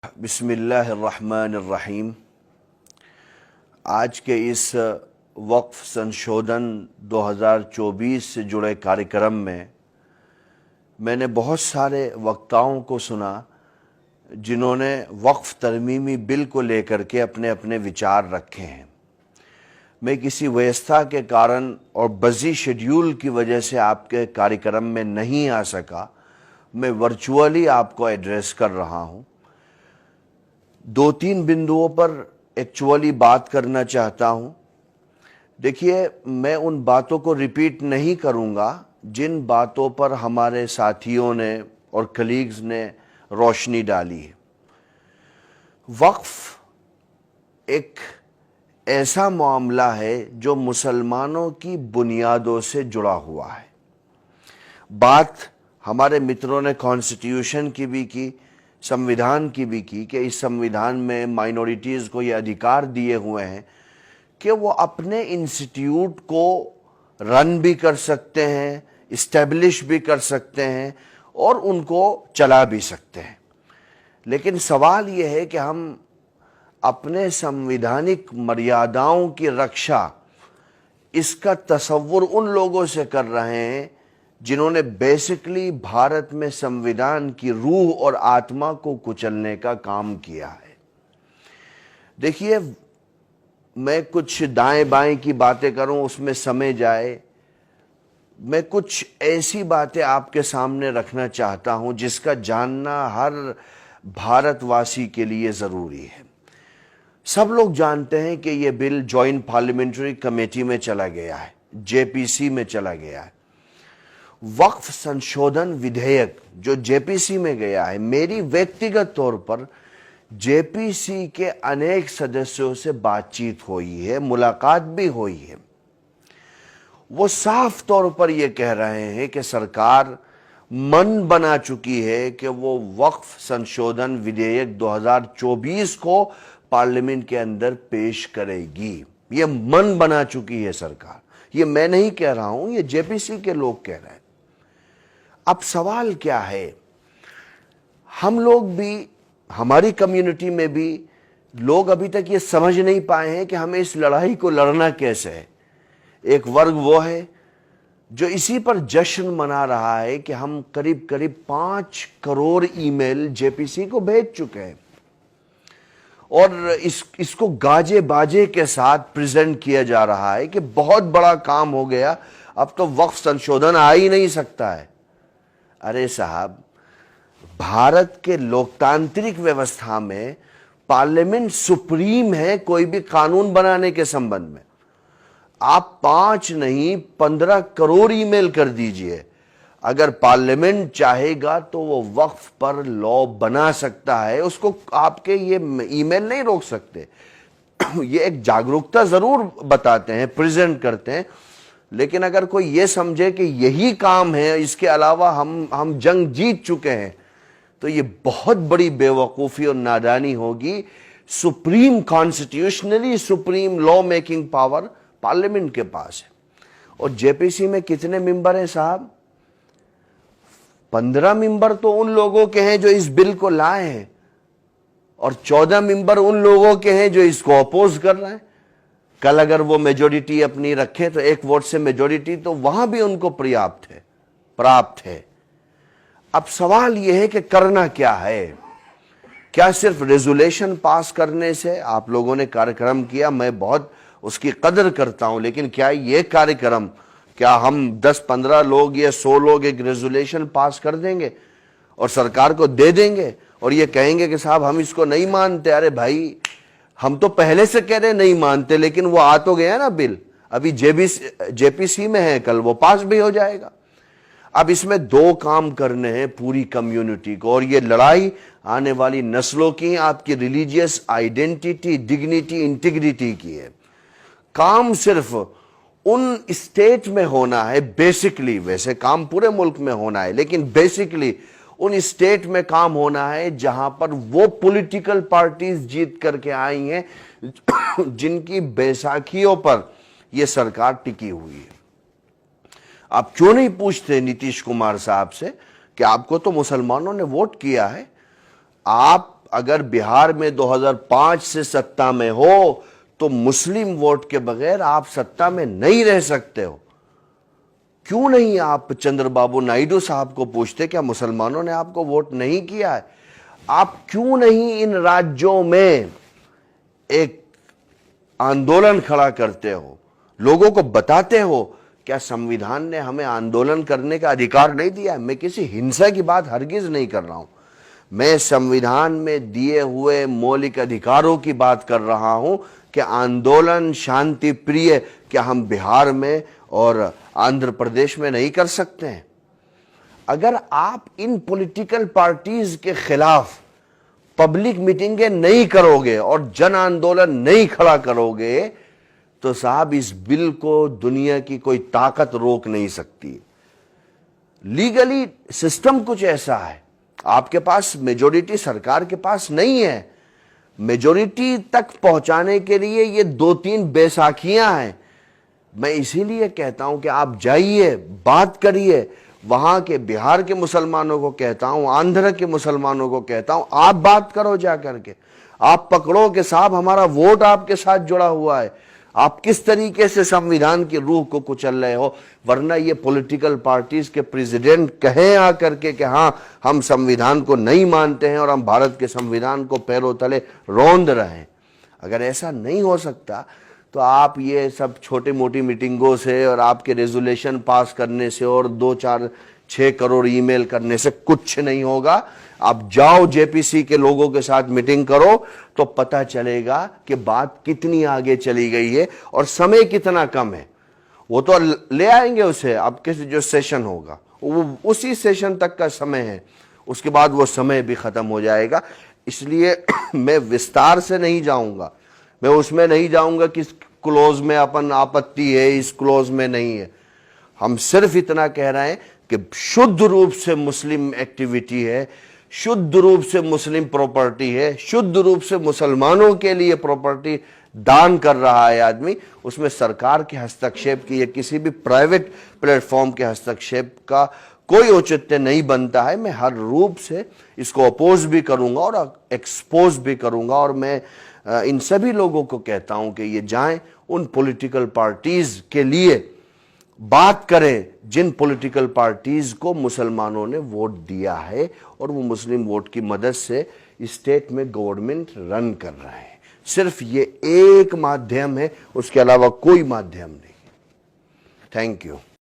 बिस्मिल्लाहिर्रहमानिर्रहीम। आज के इस वक्फ संशोधन 2024 से जुड़े कार्यक्रम में मैंने बहुत सारे वक्ताओं को सुना जिन्होंने वक्फ तरमीमी बिल को लेकर के अपने अपने विचार रखे हैं। मैं किसी व्यवस्था के कारण और बिज़ी शेड्यूल की वजह से आपके कार्यक्रम में नहीं आ सका। मैं वर्चुअली आपको एड्रेस कर रहा हूँ। दो तीन बिंदुओं पर एक्चुअली बात करना चाहता हूँ। देखिए, मैं उन बातों को रिपीट नहीं करूँगा जिन बातों पर हमारे साथियों ने और कलीग्स ने रोशनी डाली है। वक्फ एक ऐसा मामला है जो मुसलमानों की बुनियादों से जुड़ा हुआ है। बात हमारे मित्रों ने कॉन्स्टिट्यूशन की भी की, संविधान की भी की कि इस संविधान में माइनॉरिटीज़ को ये अधिकार दिए हुए हैं कि वो अपने इंस्टीट्यूट को रन भी कर सकते हैं, इस्टेब्लिश भी कर सकते हैं और उनको चला भी सकते हैं। लेकिन सवाल ये है कि हम अपने संवैधानिक मर्यादाओं की रक्षा इसका तसव्वुर उन लोगों से कर रहे हैं जिन्होंने बेसिकली भारत में संविधान की रूह और आत्मा को कुचलने का काम किया है। देखिए, मैं कुछ दाएं बाएं की बातें करूं उसमें समय जाए। मैं कुछ ऐसी बातें आपके सामने रखना चाहता हूं जिसका जानना हर भारतवासी के लिए ज़रूरी है। सब लोग जानते हैं कि यह बिल जॉइंट पार्लियामेंट्री कमेटी में चला गया है, जेपीसी में चला गया है। वक्फ संशोधन विधेयक जो जेपीसी में गया है, मेरी व्यक्तिगत तौर पर जेपीसी के अनेक सदस्यों से बातचीत हुई है, मुलाकात भी हुई है। वो साफ तौर पर यह कह रहे हैं कि सरकार मन बना चुकी है कि वो वक्फ संशोधन विधेयक 2024 को पार्लियामेंट के अंदर पेश करेगी। ये मन बना चुकी है सरकार। ये मैं नहीं कह रहा हूं, ये जेपीसी के लोग कह रहे हैं। अब सवाल क्या है, हम लोग भी, हमारी कम्युनिटी में भी लोग अभी तक ये समझ नहीं पाए हैं कि हमें इस लड़ाई को लड़ना कैसे है। एक वर्ग वो है जो इसी पर जश्न मना रहा है कि हम करीब करीब 5 करोड़ ईमेल जेपीसी को भेज चुके हैं और इसको गाजे बाजे के साथ प्रेजेंट किया जा रहा है कि बहुत बड़ा काम हो गया, अब तो वक्फ संशोधन आ ही नहीं सकता है। अरे साहब, भारत के लोकतांत्रिक व्यवस्था में पार्लियामेंट सुप्रीम है कोई भी कानून बनाने के संबंध में। आप 5 नहीं 15 करोड़ ईमेल कर दीजिए, अगर पार्लियामेंट चाहेगा तो वो वक्फ पर लॉ बना सकता है। उसको आपके ये ईमेल नहीं रोक सकते। ये एक जागरूकता जरूर बताते हैं, प्रेजेंट करते हैं, लेकिन अगर कोई ये समझे कि यही काम है, इसके अलावा हम जंग जीत चुके हैं, तो ये बहुत बड़ी बेवकूफ़ी और नादानी होगी। Supreme, constitutionally supreme law making power parliament के पास है। और जेपीसी में कितने मेंबर हैं साहब? 15 मेंबर तो उन लोगों के हैं जो इस बिल को लाए हैं और 14 मेंबर उन लोगों के हैं जो इसको अपोज कर रहे हैं। कल अगर वो मेजोरिटी अपनी रखें तो 1 वोट से मेजोरिटी, तो वहां भी उनको प्राप्त है। अब सवाल यह है कि करना क्या है। क्या सिर्फ रेजोल्यूशन पास करने से? आप लोगों ने कार्यक्रम किया, मैं बहुत उसकी कदर करता हूं, लेकिन क्या ये कार्यक्रम, क्या हम 10-15 लोग या 100 लोग एक रेजोल्यूशन पास कर देंगे और सरकार को दे देंगे और ये कहेंगे कि साहब हम इसको नहीं मानते? अरे भाई, हम तो पहले से कह रहे नहीं मानते, लेकिन वो आ तो गया ना बिल, अभी जेपीसी में है, कल वो पास भी हो जाएगा। अब इसमें 2 काम करने हैं पूरी कम्युनिटी को, और ये लड़ाई आने वाली नस्लों की, आपकी रिलीजियस आइडेंटिटी, डिग्निटी, इंटीग्रिटी की है। काम सिर्फ उन स्टेट में होना है बेसिकली, वैसे काम पूरे मुल्क में होना है, लेकिन बेसिकली उन स्टेट में काम होना है जहां पर वो पॉलिटिकल पार्टीज जीत करके आई हैं जिनकी बैसाखियों पर यह सरकार टिकी हुई है। आप क्यों नहीं पूछते नीतीश कुमार साहब से कि आपको तो मुसलमानों ने वोट किया है, आप अगर बिहार में 2005 से सत्ता में हो तो मुस्लिम वोट के बगैर आप सत्ता में नहीं रह सकते हो। क्यों नहीं आप चंद्रबाबू नायडू साहब को पूछते, क्या मुसलमानों ने आपको वोट नहीं किया है? आप क्यों नहीं इन राज्यों में एक आंदोलन खड़ा करते हो, लोगों को बताते हो? क्या संविधान ने हमें आंदोलन करने का अधिकार नहीं दिया है? मैं किसी हिंसा की बात हरगिज नहीं कर रहा हूं, मैं संविधान में दिए हुए मौलिक अधिकारों की बात कर रहा हूं कि आंदोलन शांति प्रिय क्या हम बिहार में और आंध्र प्रदेश में नहीं कर सकते हैं? अगर आप इन पॉलिटिकल पार्टीज के खिलाफ पब्लिक मीटिंगें नहीं करोगे और जन आंदोलन नहीं खड़ा करोगे तो साहब इस बिल को दुनिया की कोई ताकत रोक नहीं सकती। लीगली सिस्टम कुछ ऐसा है, आपके पास मेजोरिटी सरकार के पास नहीं है। मेजोरिटी तक पहुंचाने के लिए ये 2-3 बैसाखियां हैं। मैं इसीलिए कहता हूं कि आप जाइए, बात करिए, वहां के बिहार के मुसलमानों को कहता हूं, आंध्र के मुसलमानों को कहता हूं, आप बात करो जा करके। आप पकड़ो कि साहब हमारा वोट आपके साथ जुड़ा हुआ है, आप किस तरीके से संविधान की रूह को कुचल रहे हो। वरना ये पॉलिटिकल पार्टीज के प्रेसिडेंट कहें आकर के कि हाँ हम संविधान को नहीं मानते हैं और हम भारत के संविधान को पैरों तले रौंद रहे हैं। अगर ऐसा नहीं हो सकता तो आप ये सब छोटी मोटी मीटिंगों से और आपके रेजोल्यूशन पास करने से और 2-4-6 करोड़ ईमेल करने से कुछ नहीं होगा। आप जाओ जेपीसी के लोगों के साथ मीटिंग करो तो पता चलेगा कि बात कितनी आगे चली गई है और समय कितना कम है। वो तो ले आएंगे उसे, आपके जो सेशन होगा वो उसी सेशन तक का समय है, उसके बाद वो समय भी खत्म हो जाएगा। इसलिए मैं विस्तार से नहीं जाऊंगा, मैं उसमें नहीं जाऊंगा कि इस क्लोज में अपन आपत्ति है, इस क्लोज में नहीं है। हम सिर्फ इतना कह रहे हैं कि शुद्ध रूप से मुस्लिम एक्टिविटी है, शुद्ध रूप से मुस्लिम प्रॉपर्टी है, शुद्ध रूप से मुसलमानों के लिए प्रॉपर्टी दान कर रहा है आदमी, उसमें सरकार के हस्तक्षेप की या किसी भी प्राइवेट प्लेटफॉर्म के हस्तक्षेप का कोई औचित्य नहीं बनता है। मैं हर रूप से इसको अपोज भी करूंगा और एक्सपोज भी करूंगा। और मैं इन सभी लोगों को कहता हूं कि ये जाएं उन पॉलिटिकल पार्टीज के लिए बात करें जिन पॉलिटिकल पार्टीज को मुसलमानों ने वोट दिया है और वो मुस्लिम वोट की मदद से स्टेट में गवर्नमेंट रन कर रहे हैं। सिर्फ ये एक माध्यम है, उसके अलावा कोई माध्यम नहीं। Thank you.